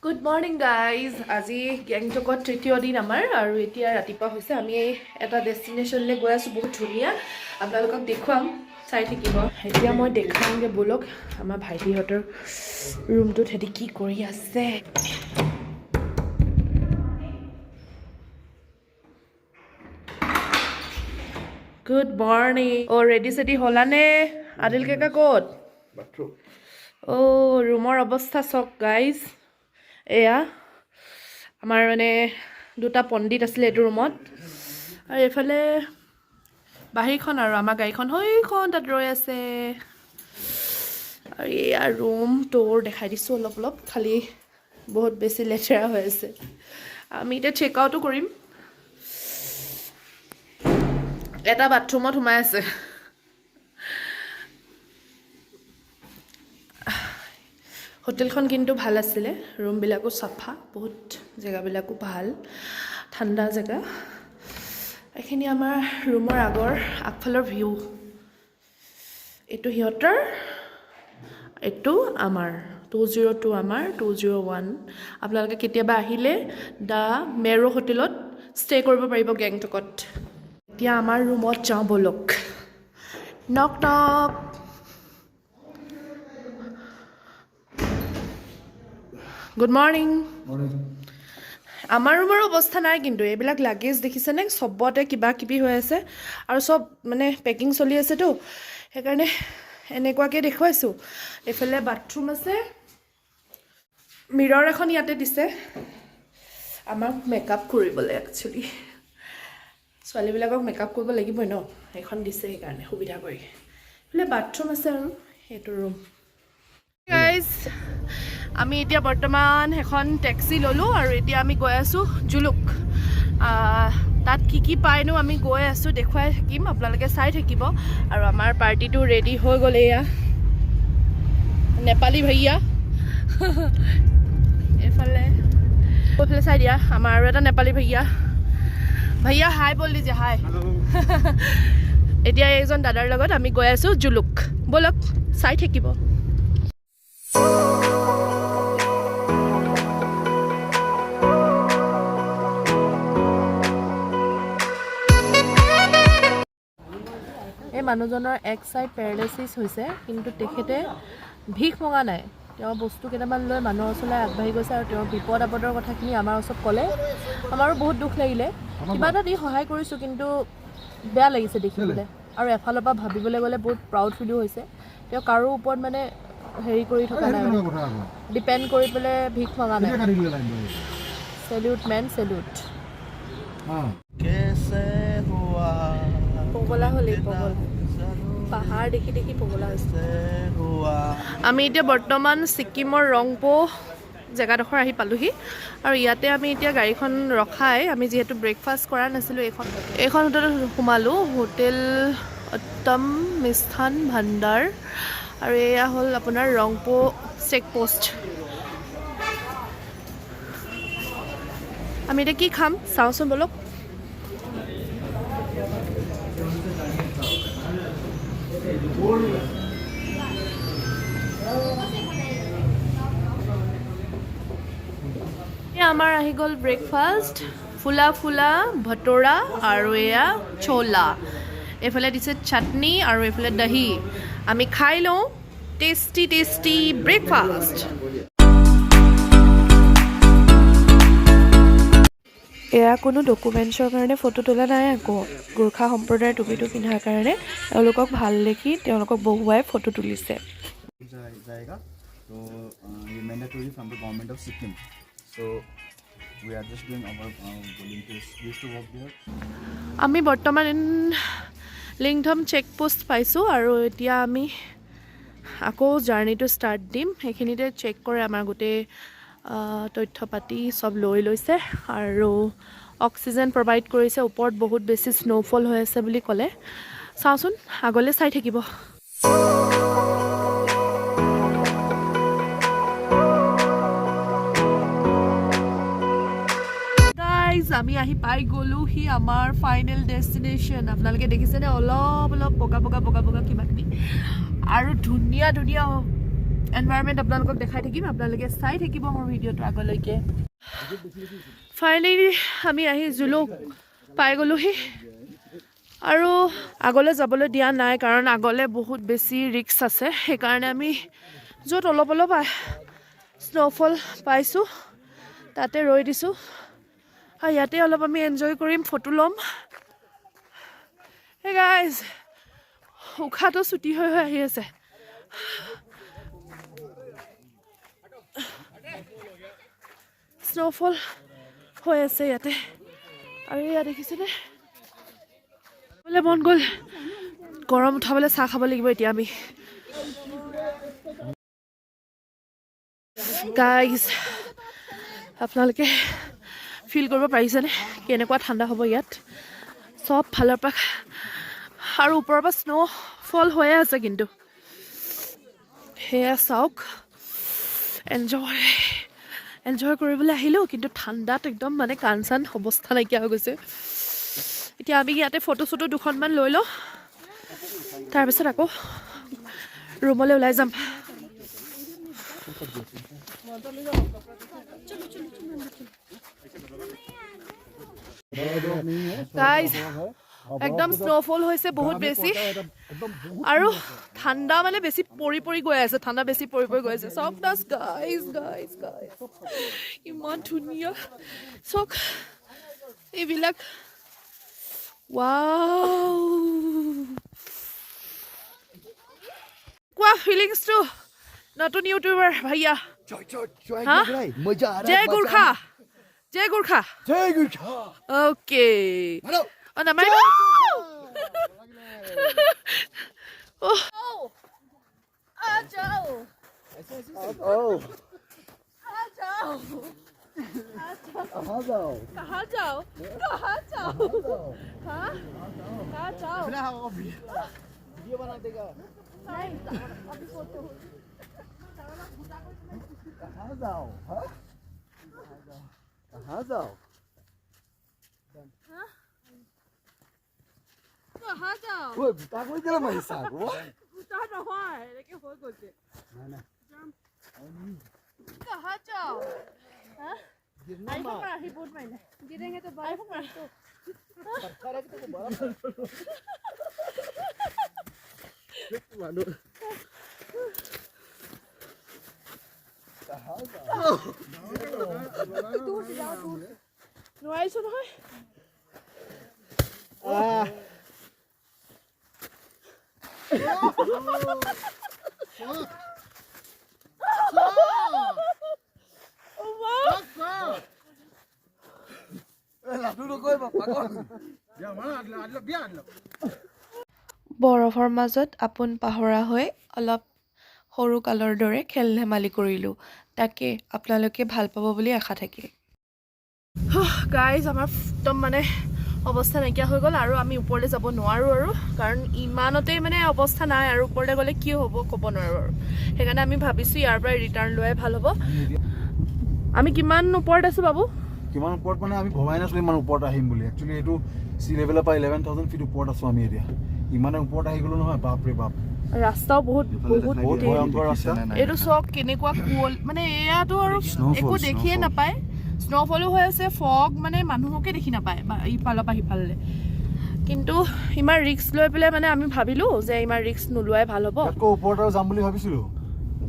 Good morning guys আজি গেংটকত তৃতীয় দিন আমাৰ আৰু এতিয়া ৰাতিপুৱা হৈছে আমি এটা ডেষ্টিনেশ্যনলৈ গৈ আছোঁ বহুত ধুনীয়া আপোনালোকক দেখুৱাম চাই থাকিব এতিয়া মই দেখাওঁগৈ ব'লক আমাৰ ভাইটিহঁতৰ ৰুমটোত সিহঁতি কি কৰি আছে গুড মৰ্নিং অ' ৰেডি চেডি হ'লানে আদিল কেকা ক'ত অ' ৰুমৰ অৱস্থা চাওক গাইজ এয়া আমাৰ মানে দুটা পণ্ডিত আছিলে এইটো ৰুমত আৰু এইফালে বাহিৰখন আৰু আমাৰ গাড়ীখন সেইখন তাত ৰৈ আছে আৰু এয়া ৰুম তোৰ দেখাই দিছোঁ অলপ অলপ খালি বহুত বেছি লেতেৰা হৈ আছে আমি এতিয়া চেক আউটো কৰিম এটা বাথৰুমত সোমাই আছে হোটেলখন কিন্তু ভাল আছিলে ৰুমবিলাকো চাফা বহুত জেগাবিলাকো ভাল ঠাণ্ডা জেগা এইখিনি আমাৰ ৰুমৰ আগফালৰ ভিউ এইটো সিহঁতৰ এইটো আমাৰ 202 আমাৰ 201 আপোনালোকে কেতিয়াবা আহিলে দা মেৰো হোটেলত ষ্টে কৰিব পাৰিব গেংটকত এতিয়া আমাৰ ৰুমত যাওঁ ব'লক নক নক গুড মৰ্নিং আমাৰ ৰুমৰ অৱস্থা নাই কিন্তু এইবিলাক লাগেজ দেখিছেনে চবতে কিবা কিবি হৈ আছে আৰু চব মানে পেকিং চলি আছেতো সেইকাৰণে এনেকুৱাকৈ দেখুৱাইছোঁ এইফালে বাথৰুম আছে মিৰৰ এখন ইয়াতে দিছে আমাক মেকআপ কৰিবলৈ একচুৱেলি ছোৱালীবিলাকক মেকআপ কৰিব লাগিবই ন সেইখন দিছে সেইকাৰণে সুবিধা কৰি এইফালে বাথৰুম আছে আৰু সেইটো ৰুম গাইজ আমি এতিয়া বৰ্তমান এখন টেক্সি ল'লোঁ আৰু এতিয়া আমি গৈ আছোঁ জুলুক তাত কি পায়নো আমি গৈ আছোঁ দেখুৱাই থাকিম আপোনালোকে চাই থাকিব আৰু আমাৰ পাৰ্টিটো ৰেডি হৈ গ'ল এয়া নেপালী ভৈয়া এইফালে চাই দিয়া আমাৰ আৰু এটা নেপালী ভৈয়া হাই বল দিছে হাই এতিয়া এইজন দাদাৰ লগত আমি গৈ আছোঁ জুলুক ব'লক চাই থাকিব এই মানুহজনৰ এক চাইড পেৰালাইচিছ হৈছে কিন্তু তেখেতে ভিখ মঙা নাই তেওঁ বস্তু কেইটামান লৈ মানুহৰ ওচৰলৈ আগবাঢ়ি গৈছে আৰু তেওঁৰ বিপদ আপদৰ কথাখিনি আমাৰ ওচৰত ক'লে আমাৰো বহুত দুখ লাগিলে কিবা এটা দি সহায় কৰিছোঁ কিন্তু বেয়া লাগিছে দেখিবলৈ আৰু এফালৰ পৰা ভাবিবলৈ গ'লে বহুত প্ৰাউড ফিলো হৈছে তেওঁ কাৰো ওপৰত মানে হেৰি কৰি থকা নাই ডিপেণ্ড কৰি পেলাই ভিখ মঙা নাই চেলিউট মেন চেলিউট পগলা হ'লেই পগল পাহাৰ দেখি দেখি পগলা হৈছে আমি এতিয়া বৰ্তমান ছিকিমৰ ৰংপো জেগাডোখৰ আহি পালোহি আৰু ইয়াতে আমি এতিয়া গাড়ীখন ৰখাই আমি যিহেতু ব্ৰেকফাষ্ট কৰা নাছিলোঁ এইখন হোটেলত সোমালোঁ হোটেল উত্তম মিষ্ঠান ভাণ্ডাৰ আৰু এয়া হ'ল আপোনাৰ ৰংপো চেক পোষ্ট আমি এতিয়া কি খাম চাওঁচোন ব'লক আমাৰ আহি গ'ল ব্ৰেকফাষ্ট ফুলা ভটোৰা আৰু এয়া ছোলা এইফালে দিছে চাটনি আৰু এইফালে দহি আমি খাই লওঁ টেষ্টি ব্ৰেকফাষ্ট এয়া কোনো ডকুমেণ্টছৰ কাৰণে ফটো তোলা নাই আকৌ গোৰ্খা সম্প্ৰদায়ৰ টুপিটো পিন্ধাৰ কাৰণে তেওঁলোকক ভাল দেখি তেওঁলোকক বহুৱাই ফটো তুলিছে আমি বৰ্তমান লিংথম চেক পোষ্ট পাইছোঁ আৰু এতিয়া আমি আকৌ জাৰ্ণিটো ষ্টাৰ্ট দিম সেইখিনিতে চেক কৰে আমাৰ গোটেই তথ্য পাতি চব লৈ লৈছে আৰু অক্সিজেন প্ৰভাইড কৰিছে ওপৰত বহুত বেছি স্ন'ফল হৈ আছে বুলি ক'লে চাওঁচোন আগলৈ চাই থাকিব আমি আহি পাই গ'লোহি আমাৰ ফাইনেল ডেষ্টিনেশ্যন আপোনালোকে দেখিছেনে অলপ বগা কিবা কিবি আৰু ধুনীয়া এনভাইৰনমেণ্ট আপোনালোকক দেখাই থাকিম আপোনালোকে চাই থাকিব মোৰ ভিডিঅ'টো আগলৈকে ফাইনেলি আমি আহি জুলুক পাই গ'লোহি আৰু আগলৈ যাবলৈ দিয়া নাই কাৰণ আগলৈ বহুত বেছি ৰিস্ক আছে সেইকাৰণে আমি য'ত অলপ অলপ স্ন'ফল পাইছোঁ তাতে ৰৈ দিছোঁ আৰু ইয়াতে অলপ আমি এনজয় কৰিম ফটো ল'ম হে গাইজ উশাহটো ছুটি হৈ আহি আছে স্ন'ফল হৈ আছে ইয়াতে আৰু ইয়াত দেখিছেনে বোলে মন গ'ল গৰম উঠাবলৈ চাহ খাব লাগিব এতিয়া আমি গাইজ আপোনালোকে ফিল কৰিব পাৰিছেনে কেনেকুৱা ঠাণ্ডা হ'ব ইয়াত সব ফালৰ পৰা আৰু ওপৰৰ পৰা স্ন'ফল হৈয়ে আছে কিন্তু সেয়া চাওক এনজয় কৰিবলৈ আহিলোঁ কিন্তু ঠাণ্ডাত একদম মানে কাণ চান অৱস্থা নাইকিয়া হৈ গৈছে এতিয়া আমি ইয়াতে ফটো চটো দুখনমান লৈ লওঁ তাৰপিছত আকৌ ৰুমলৈ ওলাই যাম গাইজ একদম স্ন'ফল হৈছে বহুত বেছি আৰু ঠাণ্ডা মানে বেছি পৰি গৈ আছে ঠাণ্ডা বেছি পৰি গৈ আছে চব দাস গাইজ ইমান ধুনীয়া চক এইবিলাক ৱাও কোৱা ফিলিংছটো নতুন ইউটিউবাৰ ভাইয়া জয় Gurkha okay Oh, na mai. Oh. A जाओ. Oh. A जाओ. कहाँ जाओ? हाँ? कहाँ जाओ? वीडियो बना देगा. नहीं, अभी फोटो. कहाँ जाओ? हाँ? कहाँ जाओ? हाँ? कहाँ जाओ? वो बुता कोई चला मैं हिसाब वो. बुता ना हुआ है लेकिन हो गए. ना. कहाँ जाओ? हाँ? आईफोन पर ही बोल मैंने. गिरेंगे तो आईफोन पर तो. पत्थर है तो बड़ा. मानो. कहाँ जाओ? दूर से जाओ दूर. नोआई सुनो है. বৰফৰ মাজত আপোন পাহৰা হৈ অলপ সৰু কালৰ দৰে খেল ধেমালি কৰিলোঁ তাকে আপোনালোকে ভাল পাব বুলি আশা থাকে গাইজ আমাৰ একদম মানে অৱস্থা নাইকিয়া হৈ গ'ল আৰু আমি ওপৰলৈ যাব নোৱাৰোঁ আৰু কাৰণ ইমানতেই মানে অৱস্থা নাই আৰু ওপৰলৈ গ'লে কি হ'ব ক'ব নোৱাৰোঁ আৰু সেইকাৰণে আমি ভাবিছোঁ ইয়াৰ পৰা ৰিটাৰ্ণ লোৱাই ভাল হ'ব আমি কিমান ওপৰত আছোঁ বাবু কিমান ওপৰত মানে আমি ভবাই নাছিলোঁ ইমান ওপৰত আহিম বুলি একচুৱেলি এইটো সি লেভেলৰ পৰা 11,000 ফিট ওপৰত আছোঁ আমি এতিয়া ইমান ওপৰত আহি গ'লো নহয় বাপৰে বাপ ৰাস্তাও বহুত ভয়ংকৰ ৰাস্তা এইটো চক কেনেকুৱা কুল মানে এয়াতো আৰু একো দেখিয়ে নাপায় স্ন'ফলো হৈ আছে ফগ মানে মানুহকে দেখি নাপায় ইফালৰ পৰা সিফাললৈ কিন্তু ইমান ৰিস্ক লৈ পেলাই মানে আমি ভাবিলোঁ যে ইমান ৰিস্ক নোলোৱাই ভাল হ'ব ওপৰত যাম বুলি ভাবিছিলোঁ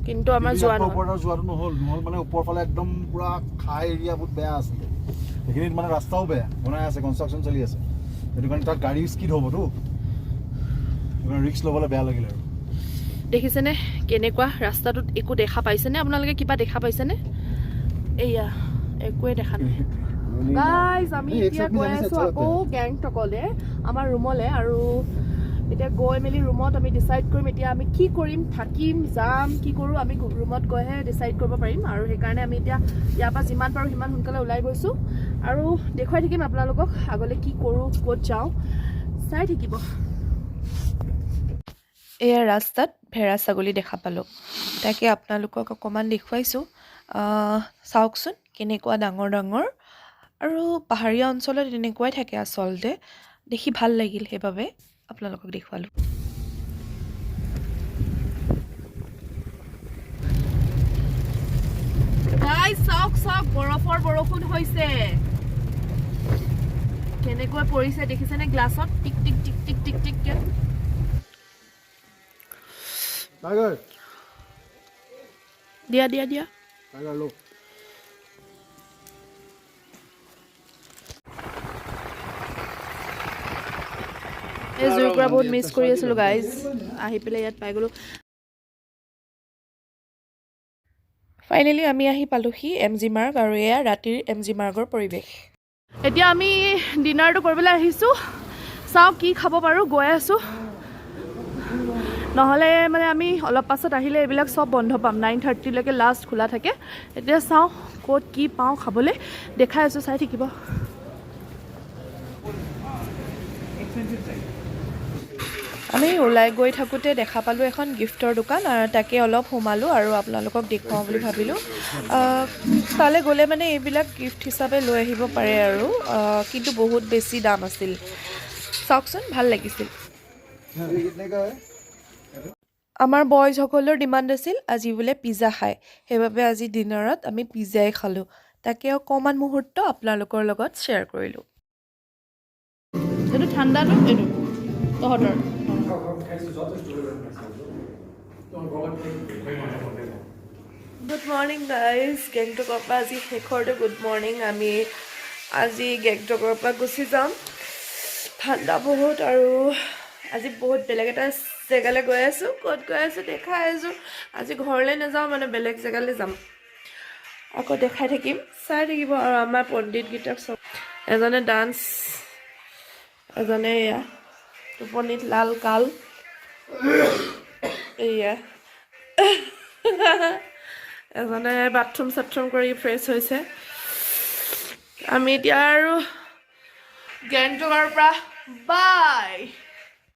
কিন্তু আমাৰ যোৱাটো নহ'ল মানে ওপৰ ফালে একদম পুৰা খাই এৰিয়া বহুত বেয়া আছিলে সেইখিনিত মানে ৰাস্তাও বেয়া বনাই আছে কনষ্ট্ৰাকশ্যন চলি আছে সেইটো কাৰণে তাত গাড়ী স্কিড হ'বতো ৰিস্ক ল'বলৈ বেয়া লাগিল আৰু দেখিছেনে কেনেকুৱা ৰাস্তাটোত একো দেখা পাইছেনে আপোনালোকে কিবা দেখা পাইছেনে এয়া একোৱে দেখা নাই গাইজ আমি এতিয়া গৈ আছোঁ আকৌ গেংটকলৈ আমাৰ ৰুমলৈ আৰু এতিয়া গৈ মেলি ৰুমত আমি ডিচাইড কৰিম এতিয়া আমি কি কৰিম থাকিম যাম কি কৰোঁ আমি ৰুমত গৈহে ডিচাইড কৰিব পাৰিম আৰু সেইকাৰণে আমি এতিয়া ইয়াৰ পৰা যিমান পাৰোঁ সিমান সোনকালে ওলাই গৈছোঁ আৰু দেখুৱাই থাকিম আপোনালোকক আগলৈ কি কৰোঁ ক'ত যাওঁ চাই থাকিব এয়া ৰাস্তাত ভেড়া ছাগলী দেখা পালোঁ তাকে আপোনালোকক অকণমান দেখুৱাইছোঁ চাওকচোন কেনেকুৱা ডাঙৰ ডাঙৰ আৰু পাহাৰীয়া অঞ্চলত এনেকুৱাই থাকে আচলতে দেখি ভাল লাগিল সেইবাবে আপোনালোকক দেখুৱালোঁ গাইজ চাওক চাওক বৰফৰ বৰষুণ হৈছে কেনেকৈ পৰিছে দেখিছেনে গ্লাছত টিক টিক টিক টিক টিক টিক কে টাইগাৰ দিয়া দিয়া দিয়া টাইগাৰ লো এই জুইৰ পৰা বহুত মিছ কৰি আছিলোঁ গাইজ আহি পেলাই ইয়াত পাই গ'লোঁ ফাইনেলি আমি আহি পালোহি এম জি মাৰ্গ আৰু এয়া ৰাতিৰ এম জি মাৰ্গৰ পৰিৱেশ এতিয়া আমি ডিনাৰটো কৰিবলৈ আহিছোঁ চাওঁ কি খাব পাৰোঁ গৈ আছোঁ নহ'লে মানে আমি অলপ পাছত আহিলে এইবিলাক চব বন্ধ পাম 9:30লৈকে লাষ্ট খোলা থাকে এতিয়া চাওঁ ক'ত কি পাওঁ খাবলৈ দেখাই আছোঁ চাই থাকিব আমি ওলাই গৈ থাকোঁতে দেখা পালোঁ এখন গিফ্টৰ দোকান আৰু তাকে অলপ সোমালোঁ আৰু আপোনালোকক দেখুৱাওঁ বুলি ভাবিলোঁ তালৈ গ'লে মানে এইবিলাক গিফ্ট হিচাপে লৈ আহিব পাৰে আৰু কিন্তু বহুত বেছি দাম আছিল চাওকচোন ভাল লাগিছিল আমাৰ বয়জসকলৰ ডিমাণ্ড আছিল আজি বোলে পিজ্জা খায় সেইবাবে আজি ডিনাৰত আমি পিজ্জাই খালোঁ তাকে অকণমান মুহূৰ্ত আপোনালোকৰ লগত শ্বেয়াৰ কৰিলোঁ এইটো ঠাণ্ডাটো এইটো তহঁতৰ গুড মৰ্ণিং গাইজ গেংটকৰ পৰা আজি শেষৰটো গুড মৰ্ণিং আমি আজি গেংটকৰ পৰা গুচি যাম ঠাণ্ডা বহুত আৰু আজি বহুত বেলেগ এটা জেগালৈ গৈ আছোঁ ক'ত গৈ আছোঁ দেখাই আছোঁ আজি ঘৰলৈ নাযাওঁ মানে বেলেগ জেগালৈ যাম আকৌ দেখাই থাকিম চাই থাকিব আৰু আমাৰ পণ্ডিতকেইটাক চব এজনে ডান্স এজনে এয়া টোপনিত লাল কাল এয়া এজনে বাথৰুম চাথৰুম কৰি ফ্ৰেছ হৈছে আমি এতিয়া আৰু গেংটকৰ পৰা বাই